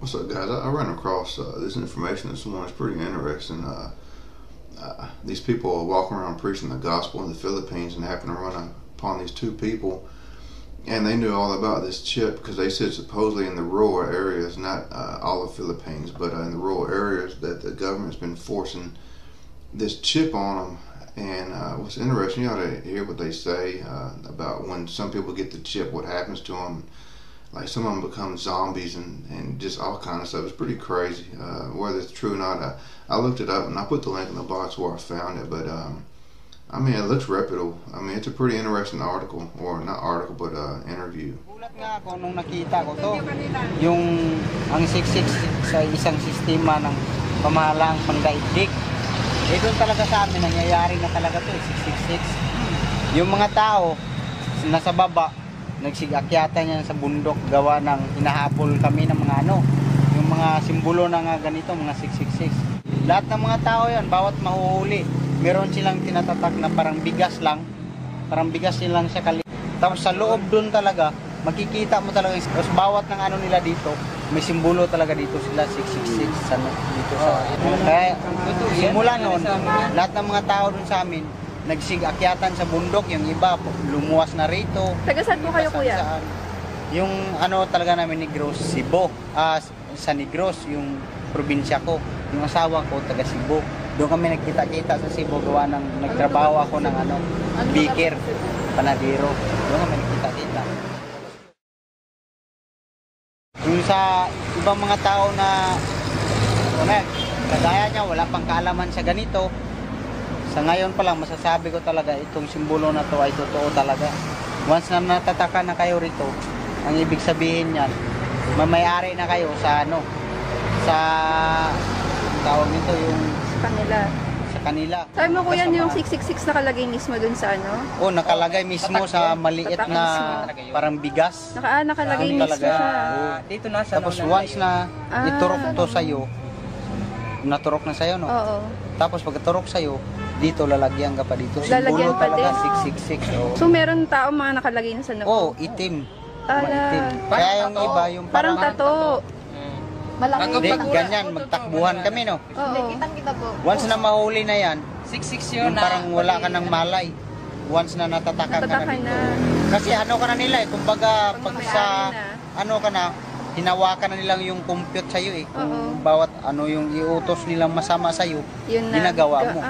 What's up, guys? I ran across this information this morning. It's pretty interesting. These people are walking around preaching the gospel in the Philippines and happen to run upon these two people, and they knew all about this chip because they said supposedly in the rural areas, not all of Philippines, but in the rural areas, that the government's been forcing this chip on them. And what's interesting, you ought to hear what they say about when some people get the chip, what happens to them. Like some of them become zombies and just all kind of stuff. It's pretty crazy. Whether it's true or not, I looked it up and I put the link in the box where I found it. But I mean, it looks reputable. I mean, it's a pretty interesting article, or not article, but interview. Gulat nga ako nung nakita ko to, yung ang 66 sa isang sistema ng pamahalaang pangdaigdig. Eh doon talaga sa amin, nangyayari na talaga to, 666. Yung mga tao nasa baba, nagsigakyatan niya sa bundok, gawa ng hinahabol kami ng mga yung mga simbolo na nga ganito, mga 666. Lahat ng mga tao yan, bawat mahuhuli, meron silang tinatatak na parang bigas lang siya tapos sa loob doon talaga, makikita mo talaga, bawat ng nila dito, may simbolo talaga dito sila, 666 dito sa kaya simula noon, lahat ng mga tao doon sa amin nagsigakyatan sa bundok, yung iba lumuwas na rito. Taga saan po kayo, kuya? Saan. Yung talaga namin Negros, Cebu. Sa Negros, yung probinsya ko. Yung asawa ko taga Cebu. Doon kami nagkita-kita sa Cebu, gawa ng nagtrabaho ako ng baker, panadero. Doon kami nagkita-kita. Yung sa ibang mga tao na kagaya niya, wala pang kaalaman sa ganito. Sa ngayon pa lang, masasabi ko talaga itong simbolo na to ay totoo talaga. Once na natataka na kayo rito, ang ibig sabihin niyan, mamayari na kayo sa sa tawag nito, yung sa kanila. Sabi mo, kuya, yung 666 nakalagay mismo dun sa Oh, nakalagay mismo sa maliit na parang bigas. Nakalagay mismo talaga siya. Dito na sa tapos once na iturok to sa'yo, naturok na sa'yo, no? Oo. Tapos pagturok sa'yo, dito lalagyan ka pa dito. Lalagyan Simbolo pa talaga, din. 666. Oh. So meron tao mga nakalagay na sa noo? Oh, itim. Itim. Ala. Kaya yung iba, yung Parang tato. Hindi, ganyan, magtakbuhan kami, no? Oo. Once na mahuli na yan, 66 yun yung parang wala ka ng malay. Once na natatakan ka na Natataka dito. na. Kasi ka na nila eh. Kumbaga, pag sa na. ka na, hinawakan na nilang yung compute sa'yo eh. Kung Oo. bawat yung iutos nilang masama sa'yo, Yun na. ginagawa mo.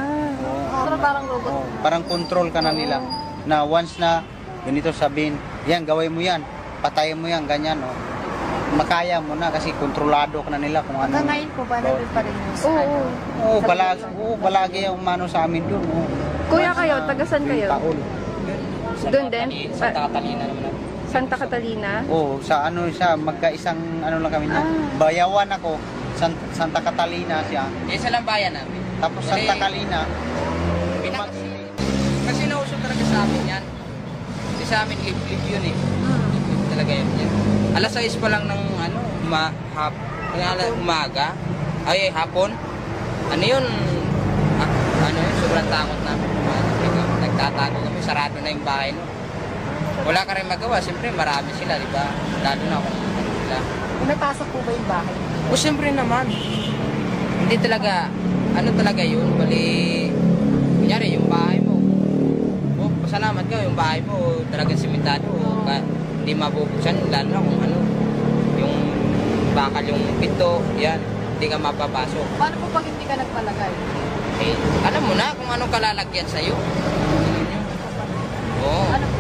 Parang robot. Oh, parang control ka na nila. Na once na ganito sabihin, yan, gawin mo yan, patayin mo yan, ganyan, no? Makaya mo na kasi kontrolado ka na nila kung ano. Hanggang ngayon po ba, nandun pa rin yung Oo. Balagi yung umano sa amin doon. Oh. Kuya kayo, taga saan kayo? Taol. Doon din? Santa Catalina naman. Santa Catalina? Oh, sa siya, magkaisang lang kami na. Bayawan ako, Santa Catalina siya. Isa lang bayan namin. Tapos Santa Catalina. Kasi nauso talaga sa amin yan. Kasi sa amin live yun eh. Live talaga yun. Alas 6 pa lang ng umaga. Ay, hapon. Ano yun? Sobrang takot namin. Nagtatago kami, sarado na yung bahay. No? Wala ka rin magawa. Siyempre, marami sila, di ba? Lalo na kung sila. May pasok po ba yung bahay? O, siyempre naman. Hindi talaga, talaga yun. Bali, kunyari, yung bahay mo. O, pasalamat ka, yung bahay mo, talagang simentado. Hindi mabubuksan, lalo na kung yung bakal yung pinto, yan, hindi ka mapapasok. Paano po pag hindi ka nagpalagay? Eh, alam mo na kung anong kalalagyan sa'yo. Oo. Ano po?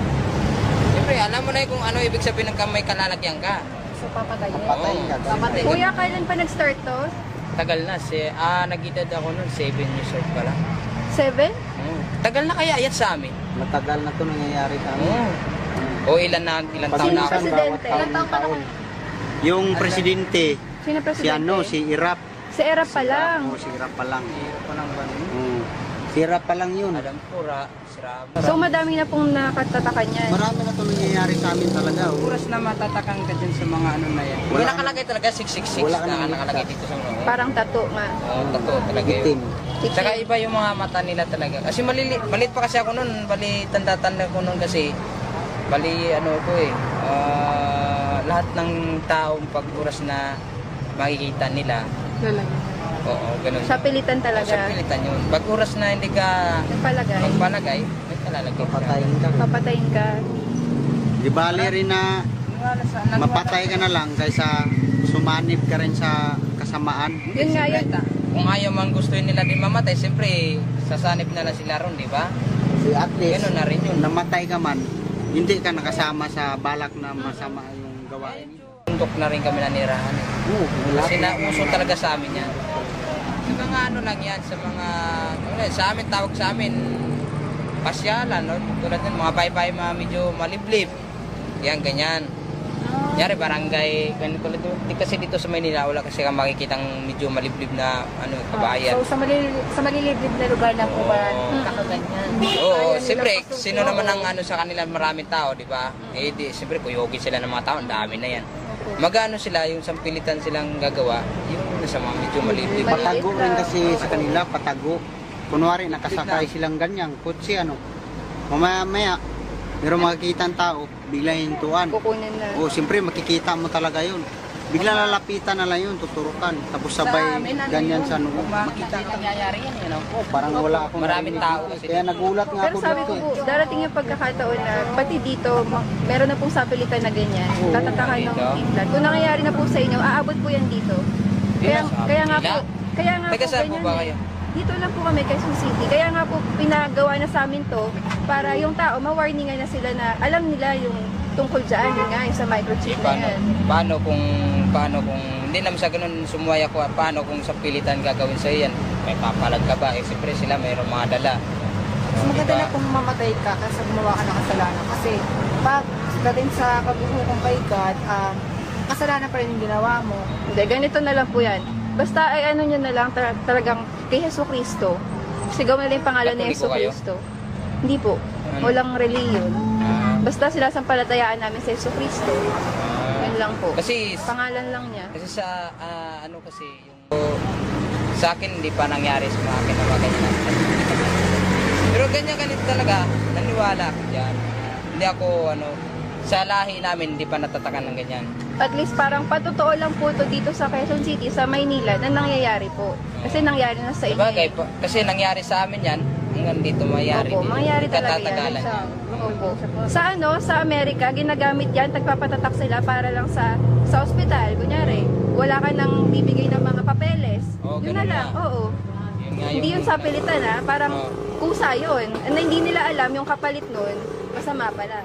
Siyempre, alam mo na kung ano ibig sabihin ng may kalalagyan ka. So papatayin? Papatayin ka. Papatayin. Kuya, kailan pa nag-start to? Tagal na. Nag-edad ako nun, 7 years old pa lang. 7? Tagal na kaya yan sa amin. Matagal na to nangyayari sa amin. O ilan taon na ako. Presidente? Ilang taon. Yung presidente, Sino presidente? si Irap. Si Erap pa lang. Si Irap pa lang. Pa lang ba nun? Si Irap pa lang yun. Alam ko, sirap. So madami na pong nakatatakan yan. Marami na to nangyayari sa amin talaga. Oras na matatakang ka dyan sa mga na yan. Wala nakalagay talaga 666 Wala ka na nakalagay. nakalagay dito sa mga. Parang tato nga. Oo, totoo talaga Itim. yun. Saka iba yung mga mata nila talaga. Kasi maliit pa kasi ako nun. Bali, tanda-tanda ko nun kasi. Bali, lahat ng taong pag oras na makikita nila. Oo, ganun. Sa pilitan talaga. Sa pilitan yun. Pag oras na hindi ka Nagpalagay. magpalagay, may talalagay ka. Papatayin ka. Papatayin ka. Di bali rin na mapatay ka na lang kaysa sumanib ka rin sa kasamaan. Yun nga yun. Kung ayaw man gusto nila din mamatay, siyempre sasanib na lang sila ron, di ba? At least, Ganun na rin yun. namatay ka man, hindi ka nakasama sa balak na masama yung gawain. Tundok na rin kami nanirahan. Oo, wala. Kasi nauso talaga sa amin yan. Sa mga ano lang yan, sa mga, sa amin, tawag sa amin, pasyalan, no? Tulad ng mga baybay mga medyo maliblib. Yan, ganyan. Yari, barangay, ganito. Di kasi dito sa Maynila, wala kasi kang makikitang medyo maliblib na ano, kabayan. So, sa maliliblib na lugar lang po ba kakaganyan? Oo, siyempre, sino naman ang ano sa kanila maraming tao, di ba? Eh, di, siyempre, kuyogin sila ng mga tao, ang dami na yan. Magano sila, yung sampilitan silang gagawa, yung sa mga medyo maliblib. Patago rin kasi sa kanila, patago. Kunwari, nakasakay silang ganyan, kutsi ano. Mamaya-maya, pero makikita ang tao, bigla hintuan. Kukunin na. O, siyempre, makikita mo talaga yun. Bigla lalapitan na lang yun, tuturukan. Tapos sabay ganyan sa noo. Makita ka. Nangyayari yan, you know? Oh, parang wala akong Maraming narinig. tao kasi. Kaya nagulat nga Pero ako sabi dito ko eh. po, darating yung pagkakataon na pati dito, meron na pong sapilitan na ganyan. Oo. Tatatakan ng Dito? implant. Kung nangyayari na po sa inyo, aabot po yan dito. Kaya nga po, Taga saan po ganyan ba eh. kayo? Dito lang po kami, Quezon City. Kaya nga po, pinagawa na sa amin to para yung tao, ma-warningan na sila na alam nila yung tungkol dyan, yun nga, yung sa microchip na yan. Paano kung hindi naman sa ganun sumuway ako, paano kung sa pilitan gagawin sa yan? May papalag ka ba? Eh, siyempre sila mayroong mga dala. Mas maganda na kung mamatay ka kasi gumawa ka ng kasalanan. Kasi pag dating sa kabuhukong kay God, kasalanan pa rin yung ginawa mo. Hindi, ganito na lang po yan. Basta ay ano nyo na lang, talagang kay Jesu Cristo. Sigaw na lang yung pangalan ni Katoliko Jesu kayo? Cristo. Hindi po. Walang reliyon. Basta sinasampalatayaan namin sa Jesu Cristo. Yun lang po. Kasi Pangalan lang niya. kasi sa ano kasi yung sa akin hindi pa nangyari sa mga akin na mga ganyan. Pero ganyan talaga, naniwala ako diyan. Hindi ako sa lahi namin hindi pa natatakan ng ganyan. At least parang patotoo lang po to dito sa Quezon City, sa Maynila, na nangyayari po. Kasi nangyari na sa inyo. Sabagay, kasi nangyari sa amin yan, hanggang dito mangyari. Opo, mangyari talaga yan. Katatagalan yan. Opo. Sa Amerika, ginagamit yan, tagpapatatak sila para lang sa ospital. Kunyari, wala ka nang bibigay ng mga papeles. Oo, Yun na ganun lang, na. oo. Yun nga Hindi yun sa pilitan parang Oo. kusa yun. Na hindi nila alam yung kapalit nun, masama pala.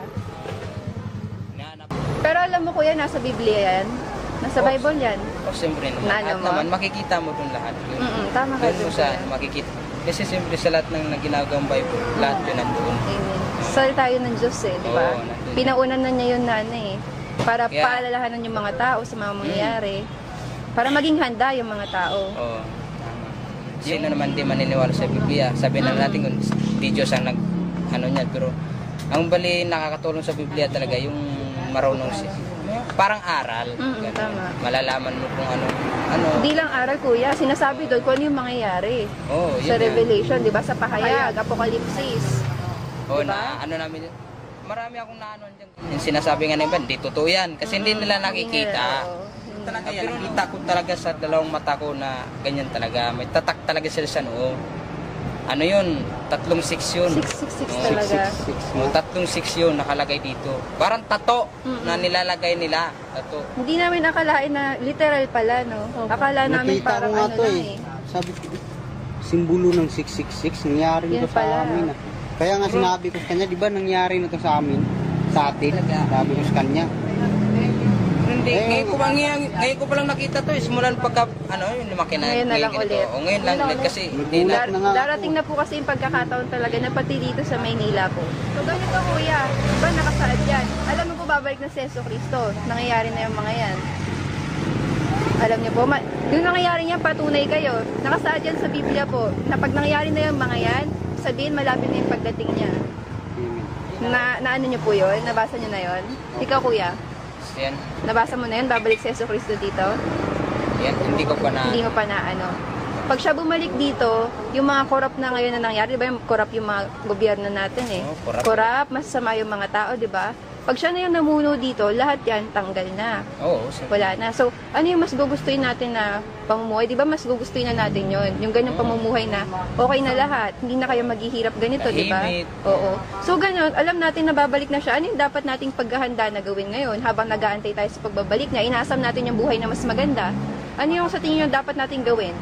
Pero alam mo kuya, nasa Biblia yan. Nasa Bible yan. O siyempre naman. Na, At mo? naman, makikita mo dun lahat. Yun. Tama ka Doon mo sa makikita. Kasi siyempre sa lahat ng ginagawang Bible, lahat yun nandoon. Amen. Salita yun ng Diyos di ba? Oo, nandun. Pinaunan na niya yun para Kaya- paalalahanan yung mga tao sa mga mangyayari. Para maging handa yung mga tao. Oo. Tama. Sino naman di maniniwala sa Biblia? Sabi na natin kung di Diyos ang niyan. Pero ang bali nakakatulong sa Biblia talaga yung marunong parang aral. Ganun. Tama. Malalaman mo kung ano. Hindi lang aral kuya, sinasabi doon kung ano yung mangyayari. Oh, Sa yun. Revelation, di ba? Sa Pahayag, Apokalipsis. Oh, Diba? na namin. Marami akong naanon diyan. Yung sinasabi nga nila, hindi totoo yan kasi hindi nila nakikita. Oo. Talaga yan. Nakita ko talaga sa dalawang mata ko na ganyan talaga. May tatak talaga sila sa noo. Ano yun? 3 seksyon. 666 Oo, talaga. 3 seksyon nakalagay dito. Parang tato na nilalagay nila. Tato. Hindi namin akalain na literal pala, no? Akala namin Nakita ko parang nga ano to lang eh. Sabi ko, simbolo ng 666, nangyari Yan ito sa pala. amin. Kaya nga sinabi ko sa kanya, di ba nangyari na to sa amin? Sa atin, sabi ko sa kanya. Hindi, ngayon ko pa lang nakita to. Simulan pagka, yung lumaki na. Ngayon na lang ganito. ulit. O ngayon lang ulit kasi hindi Nagulat na. na nga ako. Darating na po kasi yung pagkakataon talaga na pati dito sa Maynila po. So ganito kuya, diba nakasaad yan? Alam mo po babalik na si Jesu Cristo. Nangyayari na yung mga yan. Alam niyo po, yung nangyayari niya patunay kayo. Nakasaad yan sa Biblia po, na pag nangyayari na yung mga yan, sabihin malapit na yung pagdating niya. Na ano niyo po yun? Nabasa niyo na yun? Ikaw kuya, Yan, nabasa mo na yun? Babalik si Jesu Cristo dito? yan, hindi ko pa na. Hindi mo pa na ano. Pag siya bumalik dito, yung mga corrupt na ngayon na nangyari, di ba yung corrupt yung mga gobyerno natin eh. Oh, corrupt. Corrupt, masasama yung mga tao, di ba? Pag siya na yung namuno dito, lahat yan tanggal na. Oo, siyempre. Wala na. So, ano yung mas gugustuhin natin na pamumuhay? Di ba mas gugustuhin na natin yon, yung ganyang pamumuhay na okay na lahat, hindi na kayo maghihirap ganito, di ba? Tahimik. Oo. So, ganun, alam natin na babalik na siya. Ano yung dapat nating paghahanda na gawin ngayon habang nag-aantay tayo sa pagbabalik niya? Inaasam natin yung buhay na mas maganda. Ano yung sa tingin nyo dapat nating gawin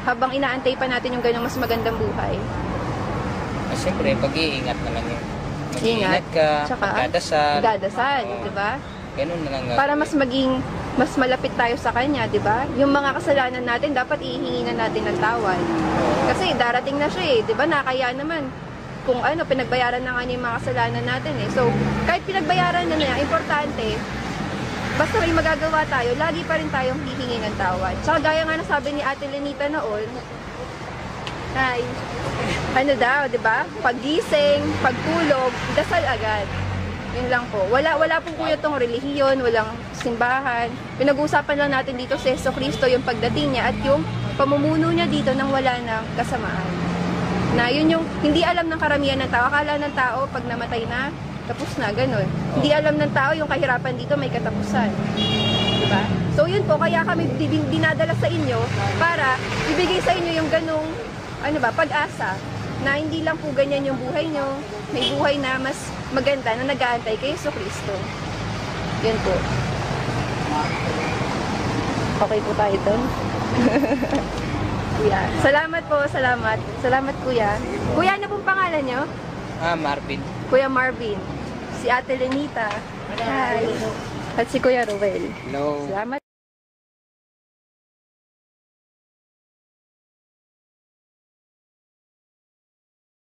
habang inaantay pa natin yung ganyang mas magandang buhay? Siyempre, pag-iingat na lang yun. Ingat. Mag-iingat ka, Tsaka, magdadasal. Magdadasal, Oo. di ba? Ganun na lang. Para mas maging mas malapit tayo sa kanya, 'di ba? Yung mga kasalanan natin dapat ihingi na natin ng tawad. Kasi darating na siya 'di ba? Nakaya naman kung ano pinagbayaran na nga niya yung mga kasalanan natin eh. So, kahit pinagbayaran na niya, importante basta may magagawa tayo, lagi pa rin tayong hihingi ng tawad. Tsaka gaya nga na sabi ni Ate Lenita noon, ay, ano daw, 'di ba? Paggising, pagtulog, dasal agad. Yun lang po. Wala po po itong relihiyon, walang simbahan. Pinag-uusapan lang natin dito si Jesucristo, yung pagdating niya at yung pamumuno niya dito nang wala ng kasamaan. Na yun yung hindi alam ng karamihan ng tao. Akala ng tao pag namatay na, tapos na, ganun. Hindi alam ng tao yung kahirapan dito may katapusan. Diba? So yun po, kaya kami dinadala sa inyo para ibigay sa inyo yung ganung pag-asa na hindi lang po ganyan yung buhay nyo, may buhay na mas maganda na nag-aantay kay Jesucristo. Yun po. Okay po tayo doon. Kuya. Salamat po, salamat. Salamat, Kuya. Kuya, ano pong pangalan nyo? Marvin. Kuya Marvin. Si Ate Lenita. Hi. At si Kuya Ruel. Hello. Salamat.